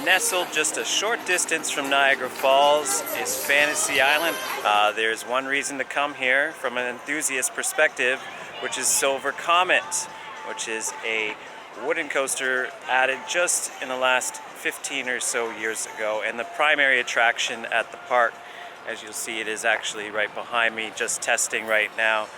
nestled just a short distance from Niagara Falls is Fantasy Island. There's one reason to come here from an enthusiast perspective, which is Silver Comet, which is a wooden coaster added just in the last 15 or so years ago, and the primary attraction at the park, as you'll see, it is actually right behind me, just testing right now.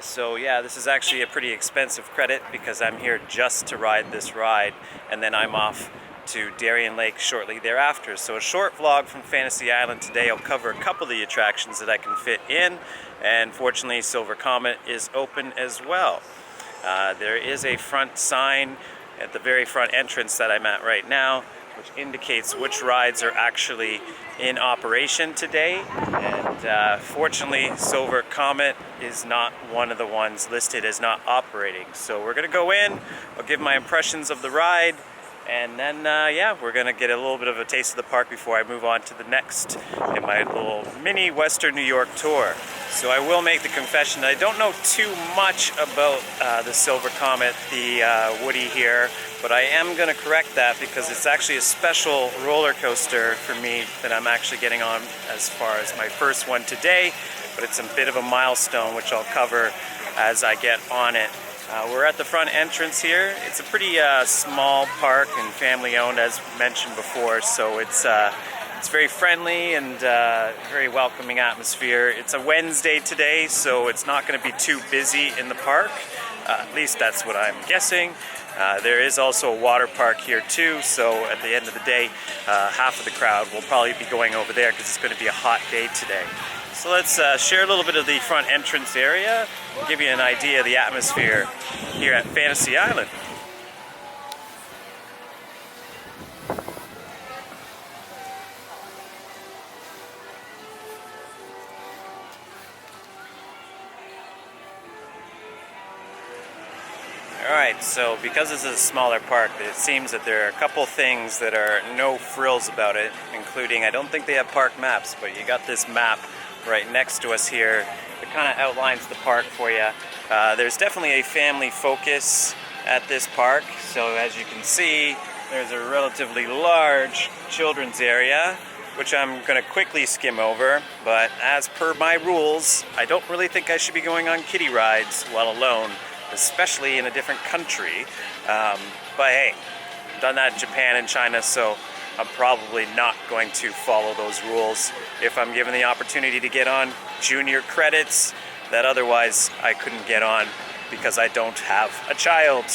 So yeah, this is actually a pretty expensive credit because I'm here just to ride this ride, and then I'm off to Darien Lake shortly thereafter. So a short vlog from Fantasy Island today. I'll cover a couple of the attractions that I can fit in, and fortunately Silver Comet is open as well. There is a front sign at the very front entrance that I'm at right now, which indicates which rides are actually in operation today, and fortunately Silver Comet is not one of the ones listed as not operating. So we're gonna go in, I'll give my impressions of the ride, and then yeah, we're gonna get a little bit of a taste of the park before I move on to the next in my little mini Western New York tour. So I will make the confession that I don't know too much about the Silver Comet, the Woody here, but I am going to correct that because it's actually a special roller coaster for me that I'm actually getting on as far as my first one today, but it's a bit of a milestone, which I'll cover as I get on it. We're at the front entrance here. It's a pretty small park and family owned, as mentioned before, so it's very friendly and very welcoming atmosphere. It's a Wednesday today, so it's not going to be too busy in the park. At least that's what I'm guessing. There is also a water park here too, so at the end of the day, half of the crowd will probably be going over there because it's going to be a hot day today. So let's share a little bit of the front entrance area and give you an idea of the atmosphere here at Fantasy Island. Alright, so because this is a smaller park, it seems that there are a couple things that are no frills about it, including, I don't think they have park maps, but you got this map right next to us here that kind of outlines the park for you. There's definitely a family focus at this park, so as you can see, there's a relatively large children's area, which I'm going to quickly skim over, but as per my rules, I don't really think I should be going on kiddie rides while alone, especially in a different country. But hey, I've done that in Japan and China, so I'm probably not going to follow those rules if I'm given the opportunity to get on junior credits that otherwise I couldn't get on because I don't have a child.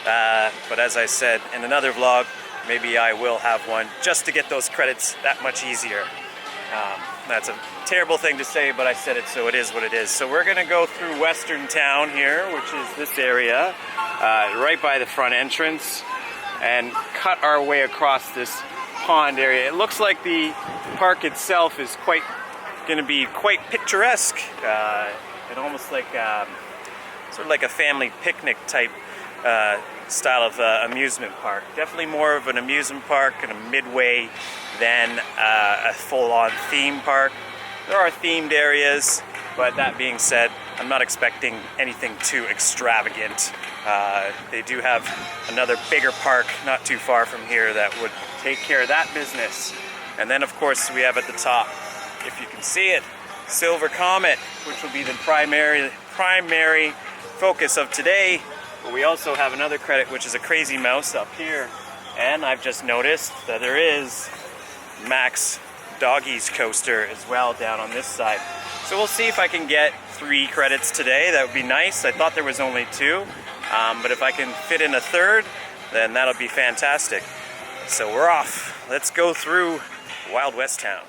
But as I said in another vlog, maybe I will have one just to get those credits that much easier. That's a terrible thing to say, but I said it, so it is what it is. So we're going to go through Western Town here, which is this area, right by the front entrance, and cut our way across this pond area. It looks like the park itself is going to be quite picturesque, and almost like sort of like a family picnic type style of amusement park. Definitely more of an amusement park and a midway than a full-on theme park. There are themed areas, but that being said, I'm not expecting anything too extravagant. They do have another bigger park not too far from here that would take care of that business. And then of course we have at the top, if you can see it, Silver Comet, which will be the primary focus of today. But we also have another credit, which is a Crazy Mouse up here. And I've just noticed that there is Max Doggy's coaster as well down on this side. So we'll see if I can get 3 credits today. That would be nice. I thought there was only 2, but if I can fit in a third, then that'll be fantastic. So we're off. Let's go through Wild West Town.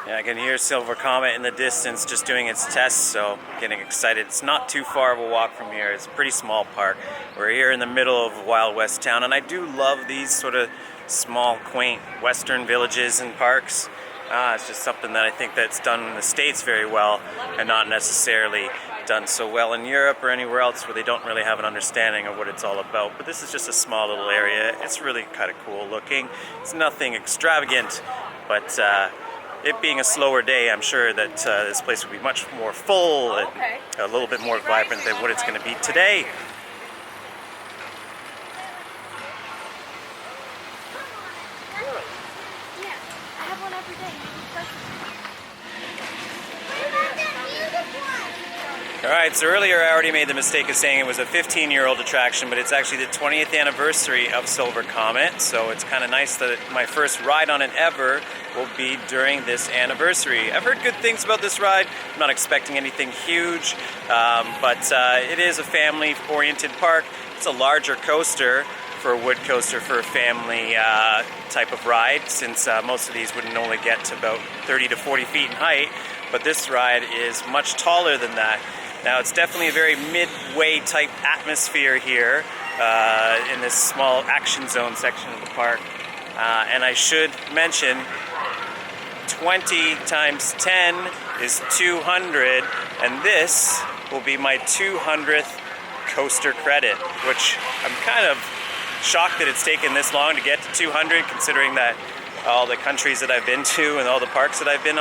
Yeah, I can hear Silver Comet in the distance just doing its tests, so getting excited. It's not too far of a walk from here. It's a pretty small park. We're here in the middle of Wild West Town, and I do love these sort of small, quaint western villages and parks. It's just something that I think that's done in the States very well, and not necessarily done so well in Europe or anywhere else where they don't really have an understanding of what it's all about. But this is just a small little area. It's really kind of cool looking. It's nothing extravagant, but it being a slower day, I'm sure that this place will be much more full and a little bit more vibrant than what it's going to be today. Alright, so earlier I already made the mistake of saying it was a 15-year-old attraction, but it's actually the 20th anniversary of Silver Comet, so it's kind of nice that my first ride on it ever will be during this anniversary. I've heard good things about this ride. I'm not expecting anything huge, but it is a family-oriented park. It's a larger coaster for a wood coaster for a family type of ride, since most of these wouldn't only get to about 30 to 40 feet in height, but this ride is much taller than that. Now, it's definitely a very midway type atmosphere here in this small action zone section of the park. And I should mention 20 times 10 is 200, and this will be my 200th coaster credit, which I'm kind of shocked that it's taken this long to get to 200, considering that all the countries that I've been to and all the parks that I've been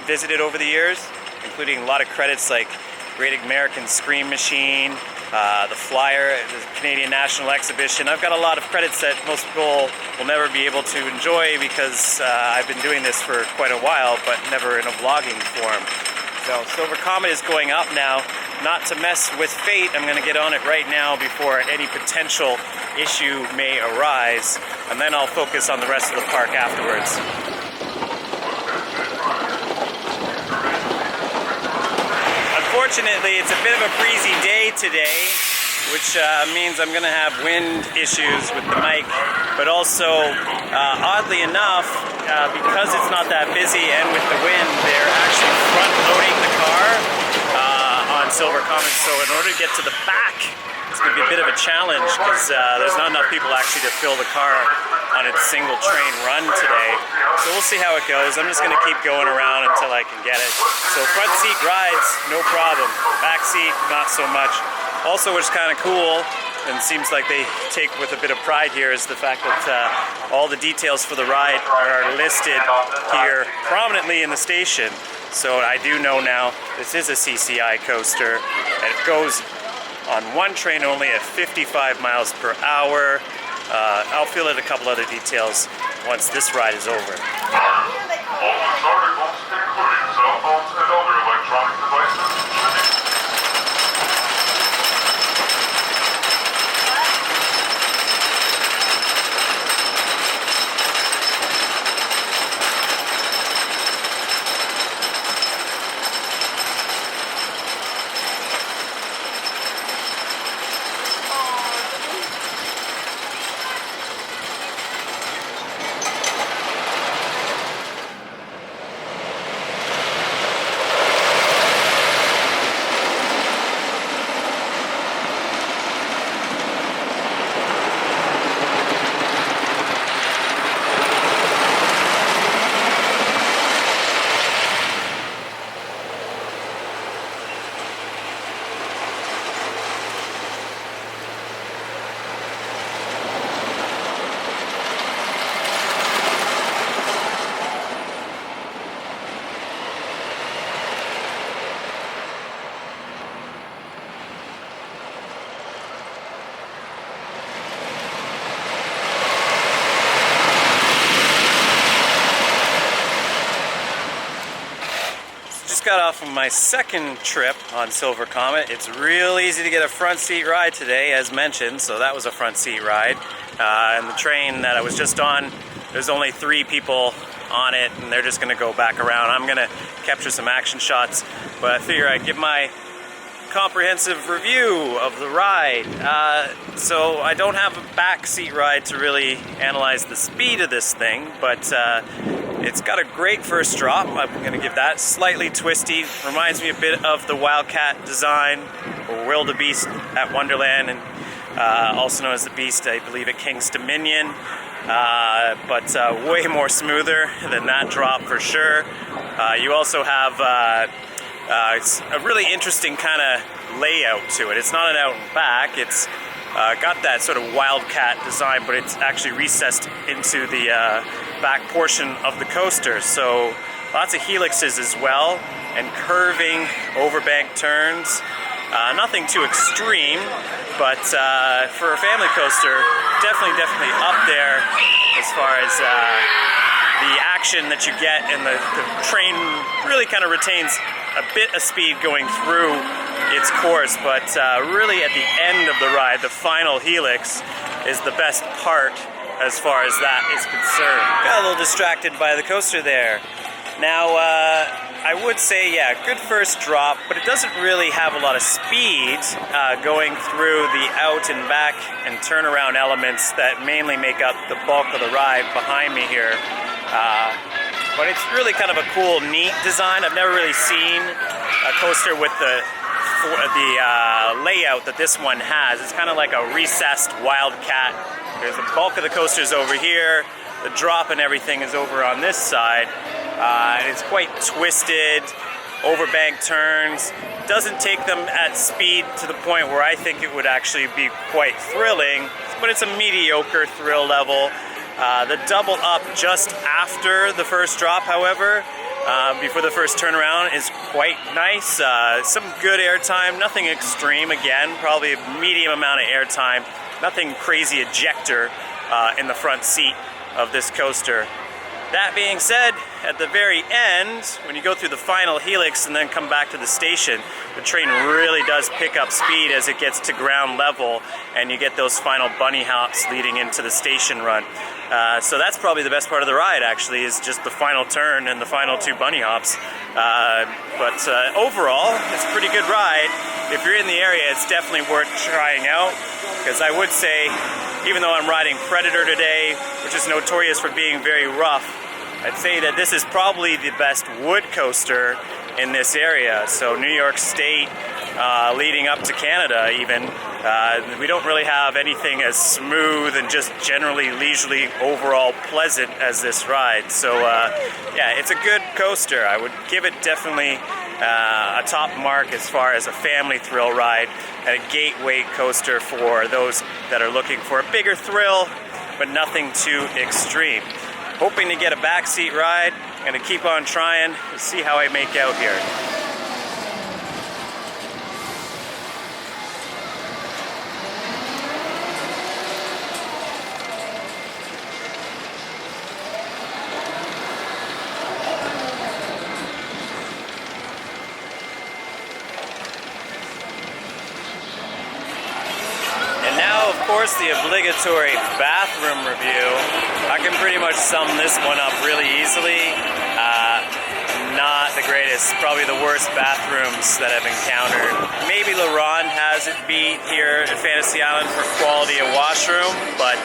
visited over the years, including a lot of credits like Great American Scream Machine, the Flyer, the Canadian National Exhibition. I've got a lot of credits that most people will never be able to enjoy because I've been doing this for quite a while, but never in a vlogging form. So Silver Comet is going up now. Not to mess with fate, I'm going to get on it right now before any potential issue may arise, and then I'll focus on the rest of the park afterwards. Unfortunately, it's a bit of a breezy day today, which means I'm going to have wind issues with the mic, but also, oddly enough, because it's not that busy and with the wind, they're actually front-loading the car on Silver Comet, so in order to get to the back, it's going to be a bit of a challenge because there's not enough people actually to fill the car on its single train run today. So we'll see how it goes. I'm just going to keep going around until I can get it. So front seat rides, no problem. Back seat, not so much. Also, what's kind of cool and seems like they take with a bit of pride here is the fact that all the details for the ride are listed here prominently in the station. So I do know now this is a CCI coaster, and it goes on one train only at 55 miles per hour. I'll fill in a couple other details once this ride is over. All use articles, including cell phones and other electronic devices. Got off of my second trip on Silver Comet. It's real easy to get a front seat ride today, as mentioned, so that was a front seat ride. And the train that I was just on, there's only 3 people on it, and they're just going to go back around. I'm going to capture some action shots, but I figure I'd give my comprehensive review of the ride. So I don't have a back seat ride to really analyze the speed of this thing, but it's got a great first drop. I'm going to give that. Slightly twisty. Reminds me a bit of the Wildcat design, or Wildebeest at Wonderland, and also known as the Beast, I believe, at King's Dominion. But way more smoother than that drop for sure. You also have It's a really interesting kind of layout to it. It's not an out and back. It's got that sort of wildcat design, but it's actually recessed into the back portion of the coaster. So lots of helixes as well, and curving overbank turns. Nothing too extreme, but for a family coaster, definitely up there as far as the action that you get, and the train really kind of retains a bit of speed going through its course, but really at the end of the ride, the final helix is the best part as far as that is concerned. Got a little distracted by the coaster there. Now, I would say, yeah, good first drop, but it doesn't really have a lot of speed going through the out and back and turnaround elements that mainly make up the bulk of the ride behind me here. But it's really kind of a cool, neat design. I've never really seen a coaster with the layout that this one has. It's kind of like a recessed wildcat. There's the bulk of the coasters over here. The drop and everything is over on this side. And it's quite twisted, overbank turns. Doesn't take them at speed to the point where I think it would actually be quite thrilling, but it's a mediocre thrill level. The double up just after the first drop, however, before the first turnaround, is quite nice. Some good airtime, nothing extreme. Again, probably a medium amount of airtime. Nothing crazy ejector in the front seat of this coaster. That being said, at the very end, when you go through the final helix and then come back to the station, the train really does pick up speed as it gets to ground level, and you get those final bunny hops leading into the station run. So that's probably the best part of the ride, actually, is just the final turn and the final two bunny hops. But overall, it's a pretty good ride. If you're in the area, it's definitely worth trying out, because I would say, even though I'm riding Predator today, which is notorious for being very rough, I'd say that this is probably the best wood coaster in this area. So New York State, leading up to Canada even, we don't really have anything as smooth and just generally leisurely overall pleasant as this ride. So yeah, it's a good coaster. I would give it definitely a top mark as far as a family thrill ride, and a gateway coaster for those that are looking for a bigger thrill, but nothing too extreme. Hoping to get a backseat ride. I'm going to keep on trying to see how I make out here. Of course, the obligatory bathroom review. I can pretty much sum this one up really easily. Not the greatest, probably the worst bathrooms that I've encountered. Maybe LaRon has it beat here at Fantasy Island for quality of washroom, but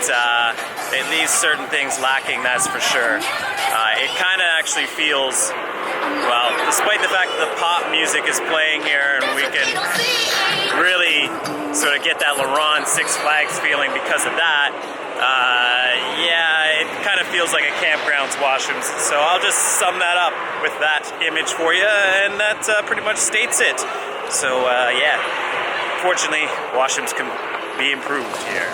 it leaves certain things lacking, that's for sure. It kind of actually feels, well, despite the fact that the pop music is playing here and we can really sort of get that LaRon Six Flags feeling because of that, yeah, it kind of feels like a campground's washrooms. So I'll just sum that up with that image for you, and that pretty much states it. So yeah, fortunately, washrooms can be improved here.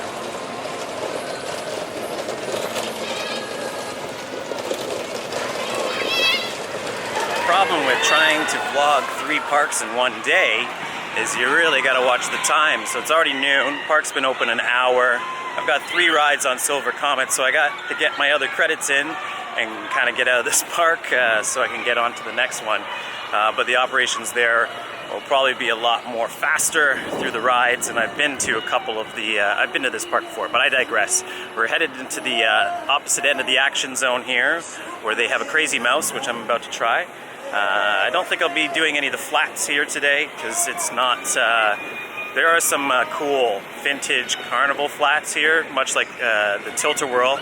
The problem with trying to vlog 3 parks in one day is you really got to watch the time. So it's already noon. Park's been open an hour. I've got 3 rides on Silver Comet, so I got to get my other credits in and kind of get out of this park so I can get on to the next one. But the operations there will probably be a lot more faster through the rides, and I've been to a couple of the, I've been to this park before, but I digress. We're headed into the opposite end of the action zone here, where they have a Crazy Mouse, which I'm about to try. I don't think I'll be doing any of the flats here today, because it's not, there are some cool vintage carnival flats here, much like the Tilt-A-Whirl,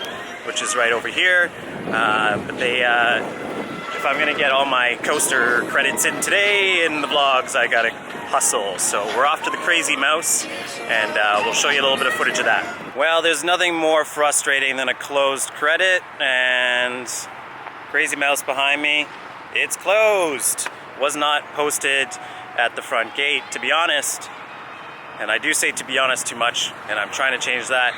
which is right over here. But they, if I'm gonna get all my coaster credits in today in the vlogs, I gotta hustle. So we're off to the Crazy Mouse, and we'll show you a little bit of footage of that. Well, there's nothing more frustrating than a closed credit, and Crazy Mouse behind me, it's closed. was not posted at the front gate, to be honest. And I do say to be honest too much, and I'm trying to change that.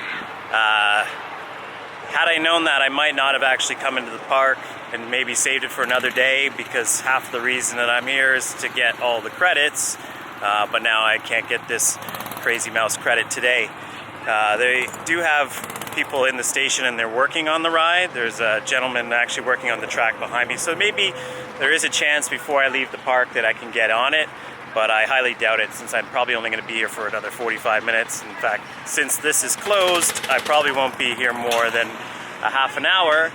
Had I known that, I might not have actually come into the park and maybe saved it for another day, because half the reason that I'm here is to get all the credits, but now I can't get this Crazy Mouse credit today. They do have people in the station and they're working on the ride. There's a gentleman actually working on the track behind me, so maybe there is a chance before I leave the park that I can get on it, but I highly doubt it, since I'm probably only going to be here for another 45 minutes. In fact, since this is closed, I probably won't be here more than a half an hour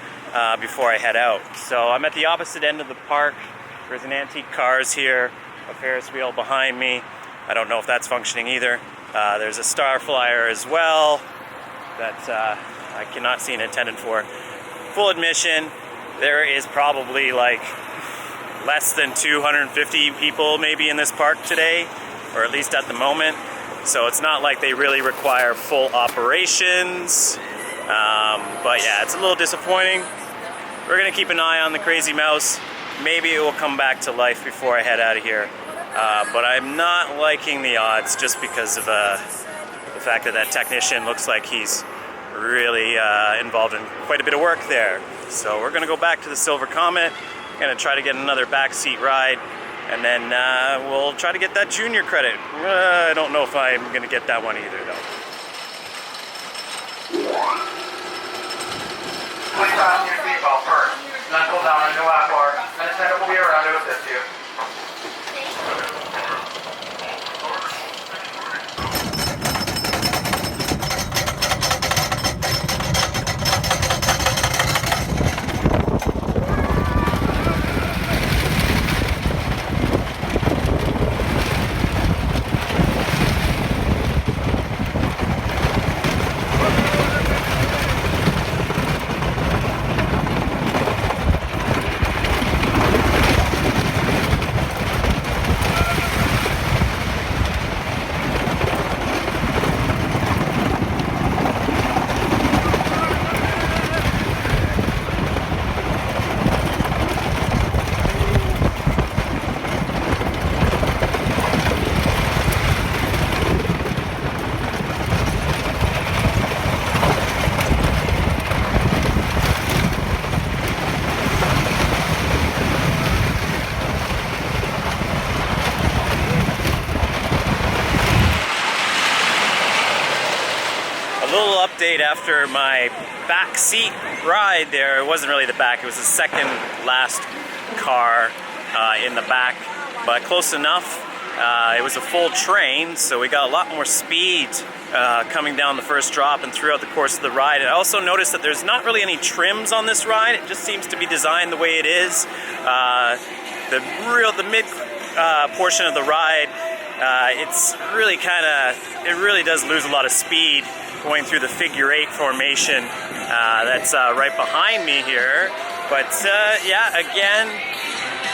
before I head out. So I'm at the opposite end of the park. There's an antique cars here, a Ferris wheel behind me. I don't know if that's functioning either. There's a Star Flyer as well that I cannot see an attendant for. Full admission, there is probably like less than 250 people maybe in this park today, or at least at the moment. So it's not like they really require full operations. But yeah, it's a little disappointing. We're gonna keep an eye on the Crazy Mouse. Maybe it will come back to life before I head out of here. But I'm not liking the odds, just because of the fact that that technician looks like he's really involved in quite a bit of work there. So we're gonna go back to the Silver Comet, gonna try to get another backseat ride, and then we'll try to get that junior credit. I don't know if I'm gonna get that one either though. Please fasten your seatbelt first, then pull down on your lap bar, and the attendant will be around to assist you. Update after my backseat ride there. It wasn't really the back, it was the second last car in the back, but close enough. It was a full train, so we got a lot more speed coming down the first drop and throughout the course of the ride. And I also noticed that there's not really any trims on this ride. It just seems to be designed the way it is. The mid portion of the ride, it's really it really does lose a lot of speed going through the figure 8 formation that's right behind me here. But yeah, again,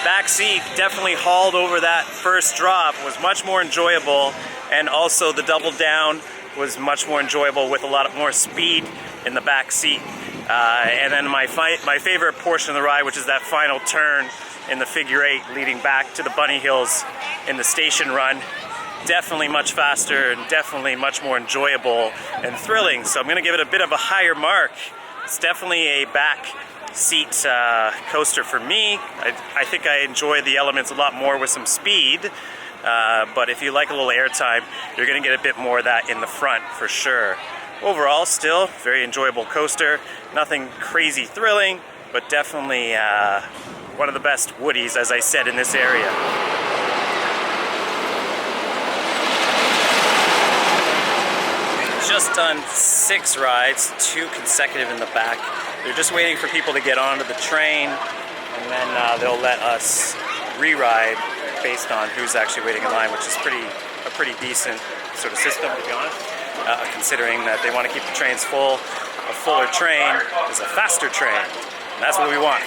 backseat definitely hauled over that first drop, was much more enjoyable, and also the double down was much more enjoyable with a lot more speed in the back seat. And then my favorite portion of the ride, which is that final turn in the figure 8 leading back to the Bunny Hills in the station run. Definitely much faster and definitely much more enjoyable and thrilling. So I'm going to give it a bit of a higher mark. It's definitely a back seat coaster for me. I think I enjoy the elements a lot more with some speed. But if you like a little airtime, you're going to get a bit more of that in the front for sure. Overall, still very enjoyable coaster. Nothing crazy thrilling, but definitely one of the best woodies, as I said, in this area. Just done 6 rides, 2 consecutive in the back. They're just waiting for people to get onto the train, and then they'll let us re-ride based on who's actually waiting in line, which is a pretty decent sort of system, to be honest, considering that they want to keep the trains full. A fuller train is a faster train, and that's what we want.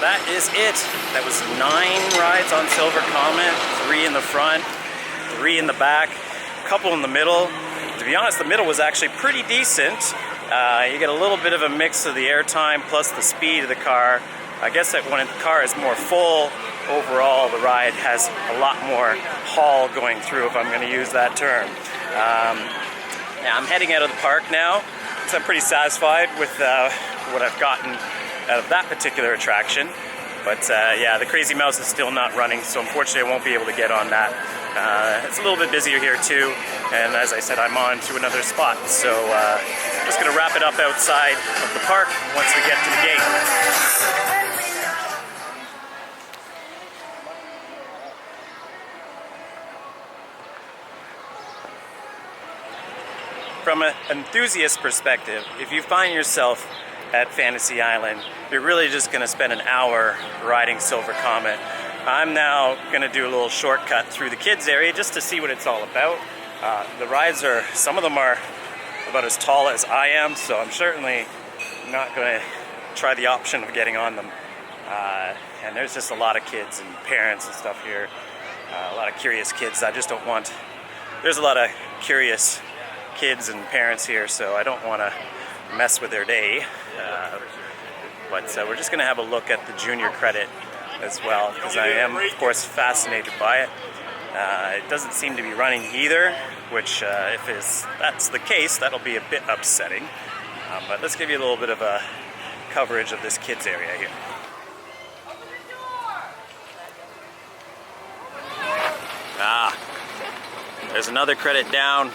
That is it. That was 9 rides on Silver Comet, 3 in the front, 3 in the back, a couple in the middle. To be honest, the middle was actually pretty decent. You get a little bit of a mix of the airtime plus the speed of the car. I guess that when the car is more full, overall the ride has a lot more haul going through, if I'm going to use that term. Yeah, I'm heading out of the park now, so I'm pretty satisfied with what I've gotten out of that particular attraction. But yeah, the Crazy Mouse is still not running, so unfortunately I won't be able to get on that. It's a little bit busier here too, and as I said, I'm on to another spot. So I'm just gonna wrap it up outside of the park once we get to the gate. From an enthusiast perspective, if you find yourself at Fantasy Island, you're really just gonna spend an hour riding Silver Comet. I'm now gonna do a little shortcut through the kids area just to see what it's all about. The rides are, some of them are about as tall as I am, so I'm certainly not gonna try the option of getting on them. And there's just a lot of kids and parents and stuff here. A lot of curious kids. I just don't want, there's a lot of curious kids and parents here, so I don't want to mess with their day. But we're just going to have a look at the junior credit as well, because I am, of course, fascinated by it. It doesn't seem to be running either, which if that's the case, that'll be a bit upsetting. But let's give you a little bit of a coverage of this kids area here. There's another credit down.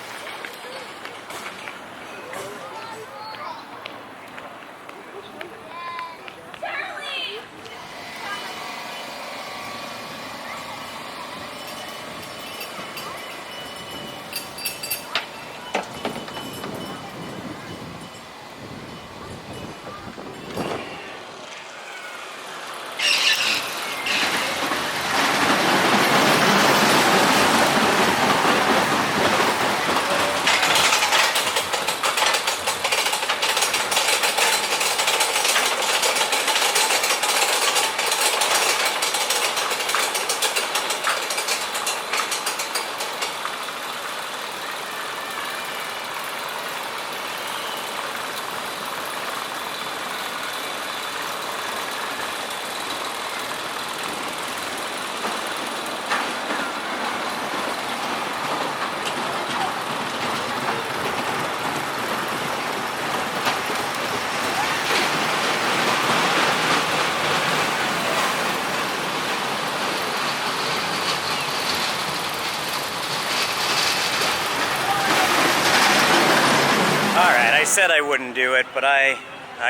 I said I wouldn't do it, but I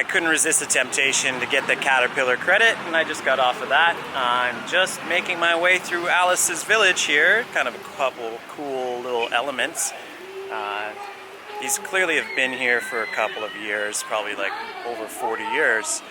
couldn't resist the temptation to get the Caterpillar credit, and I just got off of that. I'm just making my way through Alice's Village here, kind of a couple cool little elements. These clearly have been here for a couple of years, probably like over 40 years.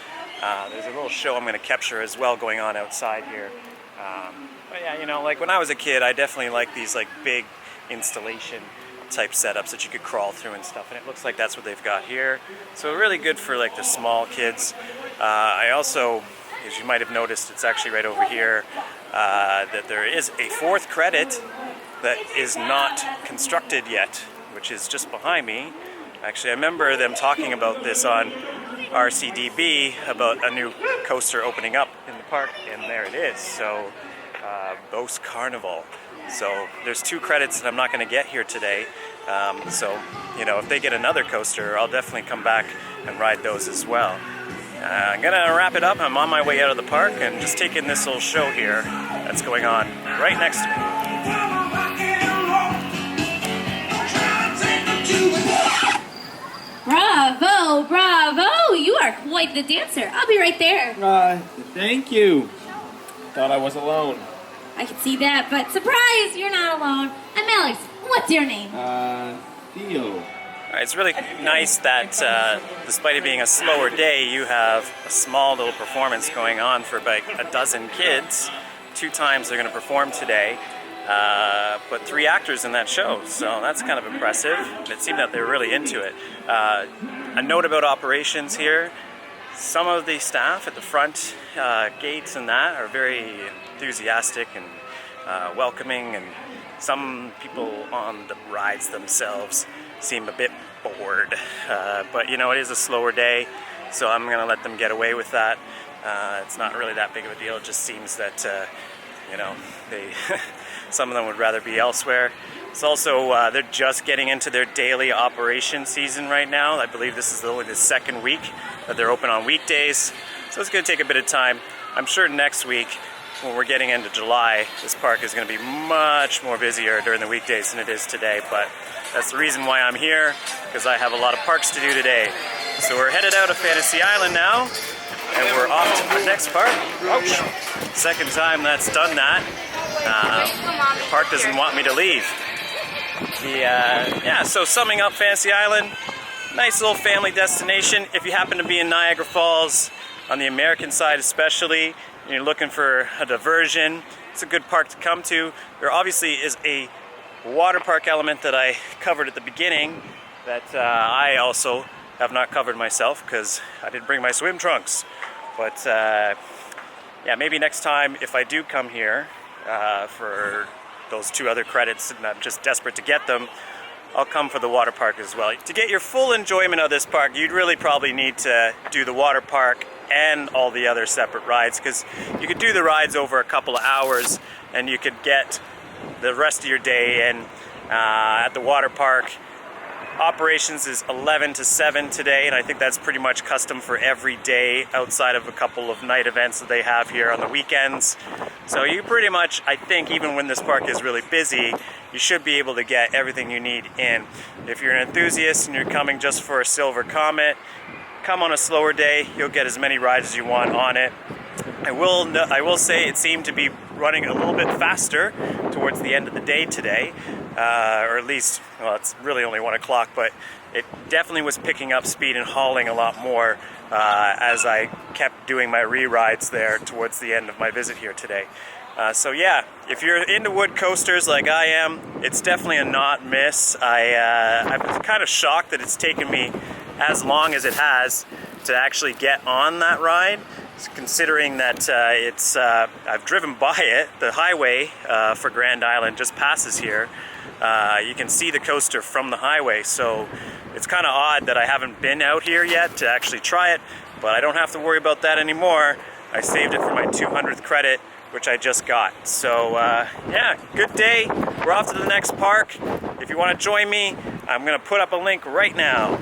There's a little show I'm going to capture as well going on outside here. But yeah, you know, like when I was a kid, I definitely liked these like big installation type setups that you could crawl through and stuff, and it looks like that's what they've got here. So really good for like the small kids. I also, as you might have noticed, it's actually right over here, that there is a 4th credit that is not constructed yet, which is just behind me. Actually, I remember them talking about this on RCDB about a new coaster opening up in the park, and there it is. So Boast Carnival. So there's 2 credits that I'm not going to get here today. So, you know, if they get another coaster, I'll definitely come back and ride those as well. I'm going to wrap it up. I'm on my way out of the park and just taking this little show here that's going on right next to me. Bravo, bravo! You are quite the dancer. I'll be right there. Thank you. Thought I was alone. I can see that, but surprise, you're not alone. I'm Alex. What's your name? Theo. It's really nice that despite it being a slower day, you have a small little performance going on for about a dozen kids. 2 times they're going to perform today. put 3 actors in that show, so that's kind of impressive. It seemed that they were really into it. A note about operations here: some of the staff at the front gates and that are very enthusiastic and welcoming, and some people on the rides themselves seem a bit bored. But you know, it is a slower day, so I'm gonna let them get away with that. It's not really that big of a deal. It just seems that you know, they some of them would rather be elsewhere. It's also they're just getting into their daily operation season right now. I believe this is only the 2nd week that they're open on weekdays, so it's going to take a bit of time. I'm sure next week, when we're getting into July, this park is going to be much more busier during the weekdays than it is today. But that's the reason why I'm here, because I have a lot of parks to do today. So we're headed out of Fantasy Island now, and we're off to the next park. Ouch! Second time that's done that. The park doesn't want me to leave. Yeah, so summing up Fantasy Island, nice little family destination. If you happen to be in Niagara Falls, on the American side especially, and you're looking for a diversion, it's a good park to come to. There obviously is a water park element that I covered at the beginning that I also have not covered myself because I didn't bring my swim trunks. But yeah, maybe next time if I do come here for those 2 other credits and I'm just desperate to get them, I'll come for the water park as well. To get your full enjoyment of this park, you'd really probably need to do the water park and all the other separate rides, because you could do the rides over a couple of hours and you could get the rest of your day in. At the water park, operations is 11 to 7 today, and I think that's pretty much custom for every day outside of a couple of night events that they have here on the weekends. So you pretty much, I think, even when this park is really busy, you should be able to get everything you need in. If you're an enthusiast and you're coming just for a silver Comet, come on a slower day. You'll get as many rides as you want on it. I will say it seemed to be running a little bit faster towards the end of the day today, or at least, well, it's really only 1 o'clock, but it definitely was picking up speed and hauling a lot more as I kept doing my re-rides there towards the end of my visit here today. So yeah, if you're into wood coasters like I am, it's definitely a not miss. I'm kind of shocked that it's taken me as long as it has to actually get on that ride, considering that I've driven by it. The highway for Grand Island just passes here. You can see the coaster from the highway, so it's kind of odd that I haven't been out here yet to actually try it, but I don't have to worry about that anymore. I saved it for my 200th credit, which I just got. So yeah, good day. We're off to the next park. If you want to join me, I'm going to put up a link right now.